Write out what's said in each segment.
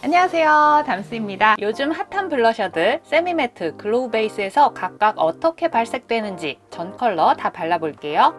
안녕하세요, 담스입니다. 요즘 핫한 블러셔들 세미매트, 글로우 베이스에서 각각 어떻게 발색되는지 전 컬러 다 발라볼게요.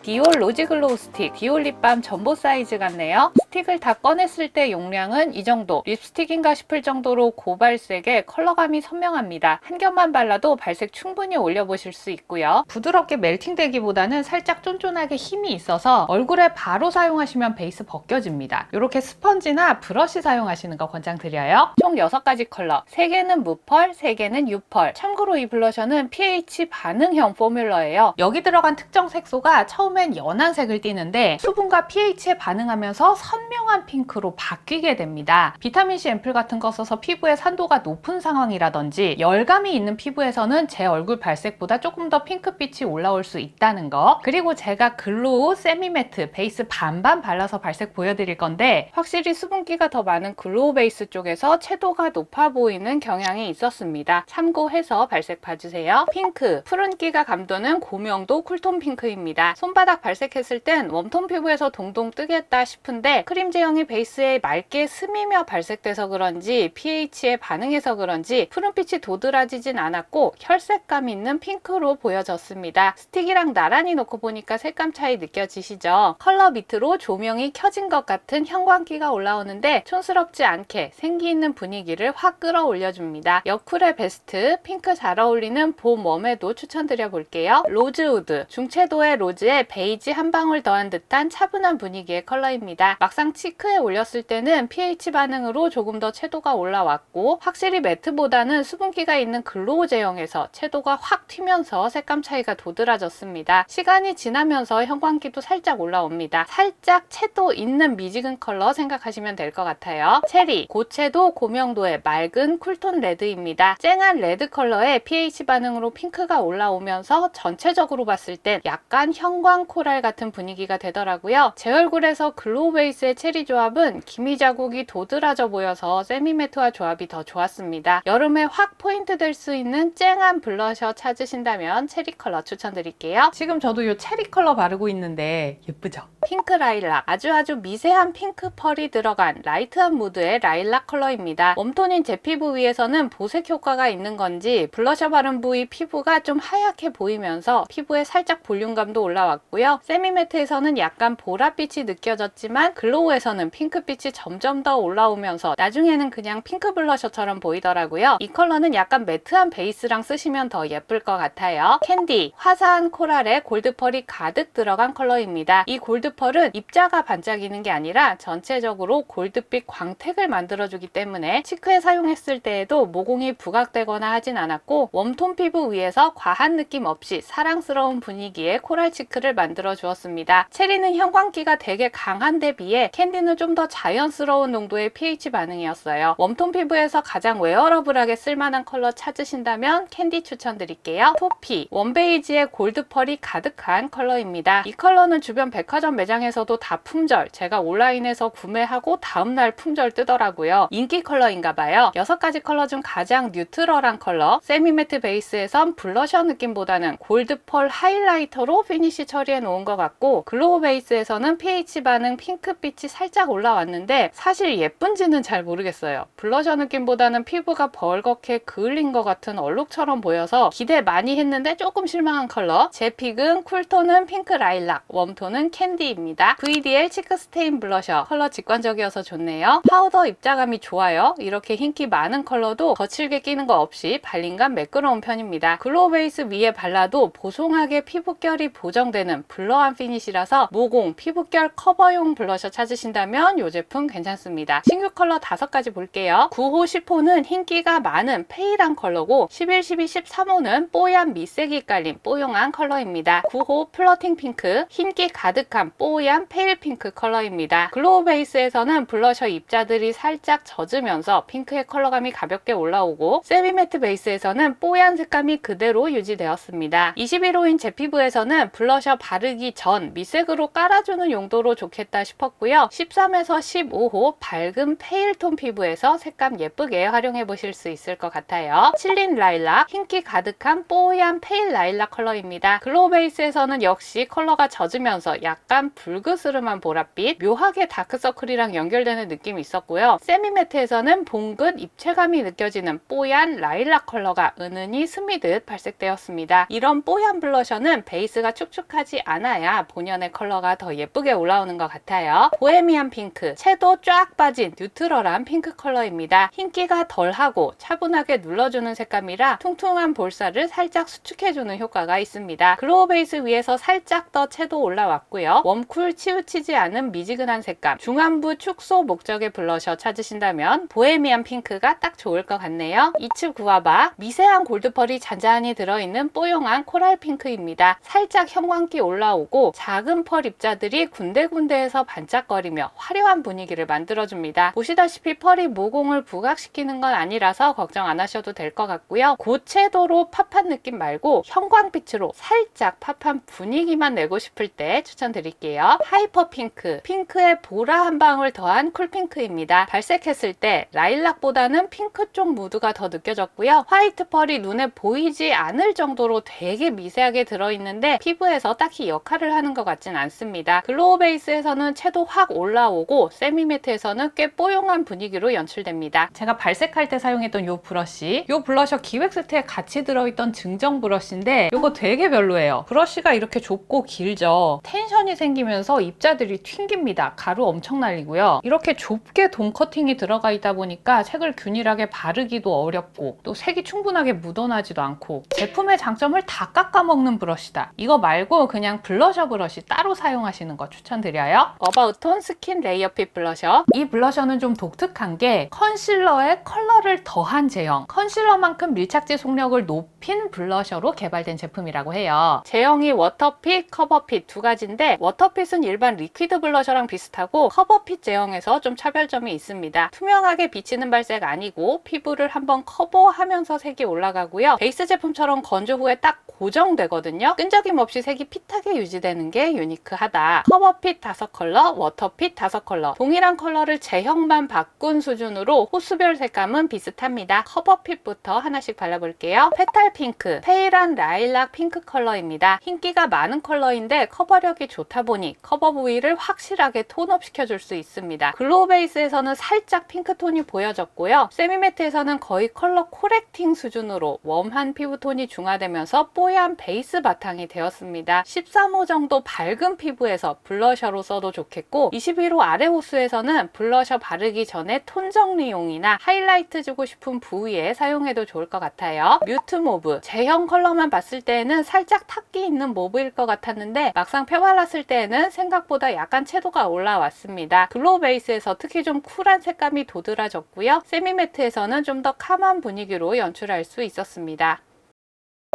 디올 로지 글로우 스틱, 디올 립밤 전보 사이즈 같네요. 스틱을 다 꺼냈을 때 용량은 이 정도, 립스틱인가 싶을 정도로 고발색에 컬러감이 선명합니다. 한 겹만 발라도 발색 충분히 올려보실 수 있고요. 부드럽게 멜팅되기보다는 살짝 쫀쫀하게 힘이 있어서 얼굴에 바로 사용하시면 베이스 벗겨집니다. 이렇게 스펀지나 브러쉬 사용하시는 거 권장드려요. 총 6가지 컬러, 3개는 무펄, 3개는 유펄. 참고로 이 블러셔는 pH 반응형 포뮬러예요. 여기 들어간 특정 색소가 처음엔 연한 색을 띠는데 수분과 pH에 반응하면서 선명한 핑크로 바뀌게 됩니다. 비타민C 앰플 같은 거 써서 피부에 산도가 높은 상황이라든지 열감이 있는 피부에서는 제 얼굴 발색보다 조금 더 핑크빛이 올라올 수 있다는 거. 그리고 제가 글로우 세미매트 베이스 반반 발라서 발색 보여드릴 건데 확실히 수분기가 더 많은 글로우 베이스 쪽에서 채도가 높아 보이는 경향이 있었습니다. 참고해서 발색 봐주세요. 핑크, 푸른기가 감도는 고명도 쿨톤 핑크입니다. 손바닥 발색했을 땐 웜톤 피부에서 동동 뜨겠다 싶은데 크림 제형이 베이스에 맑게 스미며 발색돼서 그런지 pH에 반응해서 그런지 푸른빛이 도드라지진 않았고 혈색감 있는 핑크로 보여졌습니다. 스틱이랑 나란히 놓고 보니까 색감 차이 느껴지시죠? 컬러 밑으로 조명이 켜진 것 같은 형광기가 올라오는데 촌스럽지 않게 생기 있는 분위기를 확 끌어올려줍니다. 여쿨의 베스트, 핑크 잘 어울리는 봄 웜에도 추천드려 볼게요. 로즈우드, 중채도의 로즈에 베이지 한 방울 더한 듯한 차분한 분위기의 컬러입니다. 막상 치크에 올렸을 때는 pH 반응으로 조금 더 채도가 올라왔고 확실히 매트보다는 수분기가 있는 글로우 제형에서 채도가 확 튀면서 색감 차이가 도드라졌습니다. 시간이 지나면서 형광기도 살짝 올라옵니다. 살짝 채도 있는 미지근 컬러 생각하시면 될 것 같아요. 체리, 고채도 고명도의 맑은 쿨톤 레드입니다. 쨍한 레드 컬러에 pH 반응으로 핑크가 올라오면서 전체적으로 봤을 땐 약간 형광 코랄 같은 분위기가 되더라고요. 제 얼굴에서 글로우 베이스의 체리 조합은 기미 자국이 도드라져 보여서 세미매트와 조합이 더 좋았습니다. 여름에 확 포인트 될 수 있는 쨍한 블러셔 찾으신다면 체리 컬러 추천드릴게요. 지금 저도 이 체리 컬러 바르고 있는데 예쁘죠? 핑크 라일락, 아주 미세한 핑크 펄이 들어간 라이트한 무드의 라일락 컬러입니다. 웜톤인 제 피부 위에서는 보색 효과가 있는 건지 블러셔 바른 부위 피부가 좀 하얗게 보이면서 피부에 살짝 볼륨감도 올라왔고요. 세미매트에서는 약간 보랏빛이 느껴졌지만 글로우에서는 핑크빛이 점점 더 올라오면서 나중에는 그냥 핑크 블러셔처럼 보이더라고요. 이 컬러는 약간 매트한 베이스랑 쓰시면 더 예쁠 것 같아요. 캔디, 화사한 코랄에 골드펄이 가득 들어간 컬러입니다. 이 골드펄은 입자가 반짝이는 게 아니라 전체적으로 골드빛 광택을 만들어주기 때문에 치크에 사용했을 때에도 모공이 부각되거나 하진 않았고 웜톤 피부 위에서 과한 느낌 없이 사랑스러운 분위기의 코랄 치크를 만들어 주었습니다. 체리는 형광기가 되게 강한 데 비해 캔디는 좀 더 자연스러운 농도의 pH 반응이었어요. 웜톤 피부에서 가장 웨어러블하게 쓸만한 컬러 찾으신다면 캔디 추천드릴게요. 토피, 웜베이지에 골드펄이 가득한 컬러입니다. 이 컬러는 주변 백화점 매장에서도 다 품절, 제가 온라인에서 구매하고 다음날 품절 뜨더라고요. 인기 컬러인가봐요. 6가지 컬러 중 가장 뉴트럴한 컬러, 세미매트 베이스에선 블러셔 느낌보다는 골드펄 하이라이터로 피니쉬 처리해 놓은 것 같고 글로우 베이스에서는 pH 반응 핑크빛이 살짝 올라왔는데 사실 예쁜지는 잘 모르겠어요. 블러셔 느낌보다는 피부가 벌겋게 그을린 것 같은 얼룩처럼 보여서 기대 많이 했는데 조금 실망한 컬러. 제 픽은 쿨톤은 핑크 라일락, 웜톤은 캔디입니다. VDL 치크 스테인 블러셔, 컬러 직관적이어서 좋네요. 파우더 입자감이 좋아요. 이렇게 흰기 많은 컬러도 거칠게 끼는 거 없이 발림감 매끄러운 편입니다. 글로우 베이스 위에 발라도 보송하게 피부결이 보정되는 블러한 피니시라서 모공, 피부결 커버용 블러셔 찾으신다면 이 제품 괜찮습니다. 신규 컬러 5가지 볼게요. 9호, 10호는 흰기가 많은 페일한 컬러고 11, 12, 13호는 뽀얀 밑색이 깔린 뽀용한 컬러입니다. 9호 플러팅 핑크, 흰기 가득한 뽀얀 페일 핑크 컬러입니다. 글로우 베이스에서는 블러셔 입자들이 살짝 젖으면서 핑크의 컬러감이 가볍게 올라오고 세미매트 베이스에서는 뽀얀 색감이 그대로 유지되었습니다. 21호인 제 피부에서는 블러셔 바르기 전 밑색으로 깔아주는 용도로 좋겠다 싶었고요. 13에서 15호 밝은 페일톤 피부에서 색감 예쁘게 활용해 보실 수 있을 것 같아요. 칠린 라일락, 흰기 가득한 뽀얀 페일 라일락 컬러입니다. 글로우 베이스에서는 역시 컬러가 젖으면서 약간 불그스름한 보랏빛, 묘하게 다크서클이랑 연결되는 느낌이 있었고요. 세미매트에서는 봉긋 입체감이 느껴지는 뽀얀 라일락 컬러가 은은히 스미듯 발색되었습니다. 이런 뽀얀 블러셔는 베이스가 축축하지 않아야 본연의 컬러가 더 예쁘게 올라오는 것 같아요. 보헤미안 핑크, 채도 쫙 빠진 뉴트럴한 핑크 컬러입니다. 흰기가 덜하고 차분하게 눌러주는 색감이라 퉁퉁한 볼살을 살짝 수축해주는 효과가 있습니다. 글로우 베이스 위에서 살짝 더 채도 올라왔고요. 웜쿨 치우치지 않은 미지근한 색감, 중안부 축소 목적의 블러셔 찾으신다면 보헤미안 핑크가 딱 좋을 것 같네요. 이츠 구아바, 미세한 골드펄이 잔잔히 들어있는 뽀용한 코랄 핑크입니다. 살짝 형광기 올라오고 작은 펄 입자들이 군데군데에서 반짝거리며 화려한 분위기를 만들어줍니다. 보시다시피 펄이 모공을 부각시키는 건 아니라서 걱정 안 하셔도 될 것 같고요. 고채도로 팝한 느낌 말고 형광빛으로 살짝 팝한 분위기만 내고 싶을 때 추천드릴게요. 하이퍼 핑크, 핑크에 보라 한 방울 더한 쿨핑크입니다. 발색했을 때 라일락보다는 핑크 쪽 무드가 더 느껴졌고요. 화이트 펄이 눈에 보이지 않을 정도로 되게 미세하게 들어있는데 피부에서 딱히 역할을 하는 것 같진 않습니다. 글로우 베이스에서는 채도 확 올라오고 세미매트에서는 꽤 뽀용한 분위기로 연출됩니다. 제가 발색할 때 사용했던 이 브러쉬, 이 블러셔 기획 세트에 같이 들어있던 증정 브러쉬인데 이거 되게 별로예요. 브러쉬가 이렇게 좁고 길죠. 텐션이 생기면서 입자들이 튕깁니다. 가루 엄청 날리고요. 이렇게 좁게 돔 커팅이 들어가 있다 보니까 색을 균일하게 바르기도 어렵고 또 색이 충분하게 묻어나지도 않고 제품의 장점을 다 깎아먹는 브러쉬다. 이거 말고 그냥 블러셔 브러쉬 따로 사용하시는 거 추천드려요. 어바웃톤 스킨 레이어핏 블러셔. 이 블러셔는 좀 독특한 게 컨실러에 컬러를 더한 제형, 컨실러만큼 밀착지 속력을 높인 블러셔로 개발된 제품이라고 해요. 제형이 워터핏, 커버핏 두 가지인데 워터핏은 일반 리퀴드 블러셔랑 비슷하고 커버핏 제형에서 좀 차별점이 있습니다. 투명하게 비치는 발색 아니고 피부를 한번 커버하면서 색이 올라가고요. 베이스 제품처럼 건조 후에 딱 고정되거든요. 끈적임 없이 색이 핏하게 유지되는 게 유니크하다. 커버핏 5컬러, 워터핏 5컬러. 동일한 컬러를 제형만 바꾼 수준으로 호수별 색감은 비슷합니다. 커버핏부터 하나씩 발라볼게요. 페탈 핑크, 페일한 라일락 핑크 컬러입니다. 흰기가 많은 컬러인데 커버력이 좋다 보니 커버 부위를 확실하게 톤업 시켜줄 수 있습니다. 글로우 베이스에서는 살짝 핑크톤이 보여졌고요. 세미매트에서는 거의 컬러 코렉팅 수준으로 웜한 피부톤이 중화되면서 뽀얀 베이스 바탕이 되었습니다. 13호 정도 밝은 피부에서 블러셔로 써도 좋겠고 21호 아래 호수에서는 블러셔 바르기 전에 톤 정리용이나 하이라이트 주고 싶은 부위에 사용해도 좋을 것 같아요. 뮤트 모브, 제형 컬러만 봤을 때에는 살짝 탁기 있는 모브일 것 같았는데 막상 펴발랐을 때에는 생각보다 약간 채도가 올라왔습니다. 글로우 베이스에서 특히 좀 쿨한 색감이 도드라졌고요. 세미매트에서는 좀 더 캄한 분위기로 연출할 수 있었습니다.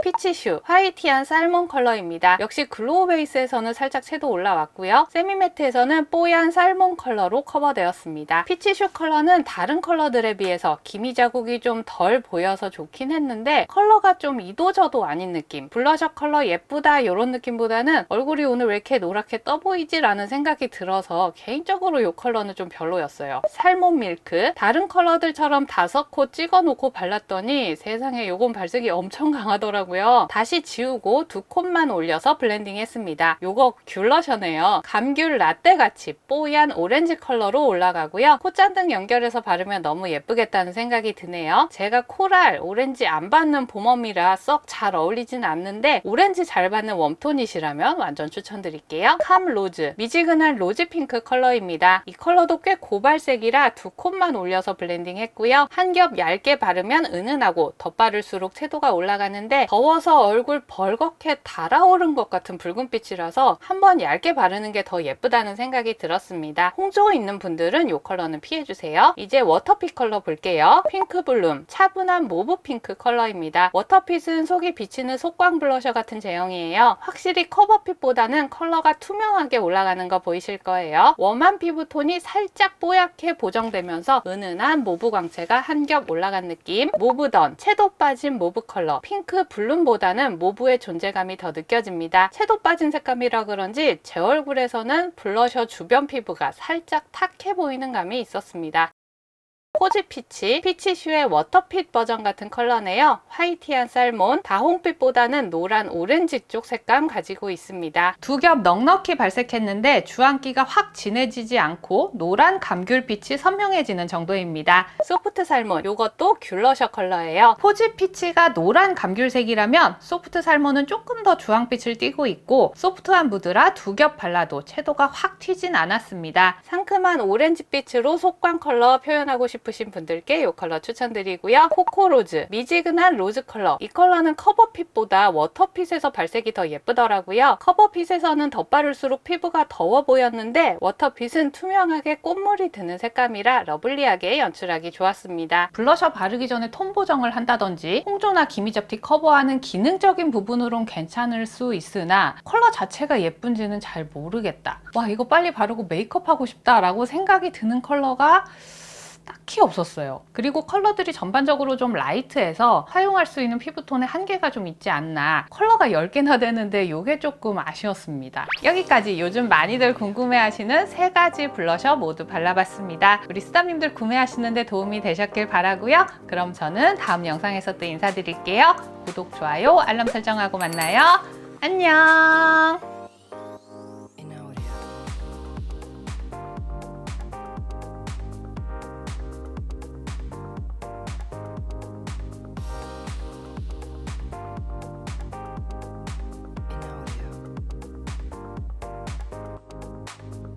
피치슈, 화이티한 살몬 컬러입니다. 역시 글로우 베이스에서는 살짝 채도 올라왔고요. 세미매트에서는 뽀얀 살몬 컬러로 커버되었습니다. 피치슈 컬러는 다른 컬러들에 비해서 기미 자국이 좀 덜 보여서 좋긴 했는데 컬러가 좀 이도저도 아닌 느낌. 블러셔 컬러 예쁘다 이런 느낌보다는 얼굴이 오늘 왜 이렇게 노랗게 떠 보이지? 라는 생각이 들어서 개인적으로 이 컬러는 좀 별로였어요. 살몬 밀크, 다른 컬러들처럼 5코 찍어놓고 발랐더니 세상에 요건 발색이 엄청 강하더라고요. 다시 지우고 2콧만 올려서 블렌딩 했습니다. 요거 귤러셔네요. 감귤 라떼같이 뽀얀 오렌지 컬러로 올라가고요. 콧잔등 연결해서 바르면 너무 예쁘겠다는 생각이 드네요. 제가 코랄, 오렌지 안 받는 봄웜이라 썩 잘 어울리진 않는데 오렌지 잘 받는 웜톤이시라면 완전 추천드릴게요. 캄 로즈, 미지근한 로즈 핑크 컬러입니다. 이 컬러도 꽤 고발색이라 2콧만 올려서 블렌딩 했고요. 한 겹 얇게 바르면 은은하고 덧바를수록 채도가 올라가는데 더워서 얼굴 벌겋게 달아오른 것 같은 붉은빛이라서 한번 얇게 바르는 게 더 예쁘다는 생각이 들었습니다. 홍조 있는 분들은 이 컬러는 피해주세요. 이제 워터핏 컬러 볼게요. 핑크 블룸, 차분한 모브 핑크 컬러입니다. 워터핏은 속이 비치는 속광 블러셔 같은 제형이에요. 확실히 커버핏보다는 컬러가 투명하게 올라가는 거 보이실 거예요. 웜한 피부톤이 살짝 뽀얗게 보정되면서 은은한 모브 광채가 한 겹 올라간 느낌. 모브던, 채도 빠진 모브 컬러. 핑크 블룸보다는 모브의 존재감이 더 느껴집니다. 채도 빠진 색감이라 그런지 제 얼굴에서는 블러셔 주변 피부가 살짝 탁해 보이는 감이 있었습니다. 포지 피치, 피치슈의 워터핏 버전 같은 컬러네요. 화이티한 살몬, 다홍빛보다는 노란 오렌지 쪽 색감 가지고 있습니다. 두 겹 넉넉히 발색했는데 주황기가 확 진해지지 않고 노란 감귤빛이 선명해지는 정도입니다. 소프트 살몬, 이것도 귤러셔 컬러예요. 포지 피치가 노란 감귤색이라면 소프트 살몬은 조금 더 주황빛을 띠고 있고 소프트한 무드라 두 겹 발라도 채도가 확 튀진 않았습니다. 상큼한 오렌지빛으로 속광 컬러 표현하고 싶으신 분들께 이 컬러 추천드리고요. 코코로즈, 미지근한 로즈 컬러. 이 컬러는 커버핏보다 워터핏에서 발색이 더 예쁘더라고요. 커버핏에서는 덧바를수록 피부가 더워 보였는데 워터핏은 투명하게 꽃물이 드는 색감이라 러블리하게 연출하기 좋았습니다. 블러셔 바르기 전에 톤 보정을 한다든지 홍조나 기미접티 커버하는 기능적인 부분으론 괜찮을 수 있으나 컬러 자체가 예쁜지는 잘 모르겠다. 와, 이거 빨리 바르고 메이크업 하고 싶다 라고 생각이 드는 컬러가 딱히 없었어요. 그리고 컬러들이 전반적으로 좀 라이트해서 사용할 수 있는 피부톤에 한계가 좀 있지 않나. 컬러가 10개나 되는데 이게 조금 아쉬웠습니다. 여기까지 요즘 많이들 궁금해하시는 3가지 블러셔 모두 발라봤습니다. 우리 수담님들 구매하시는데 도움이 되셨길 바라고요. 그럼 저는 다음 영상에서 또 인사드릴게요. 구독, 좋아요, 알람 설정하고 만나요. 안녕.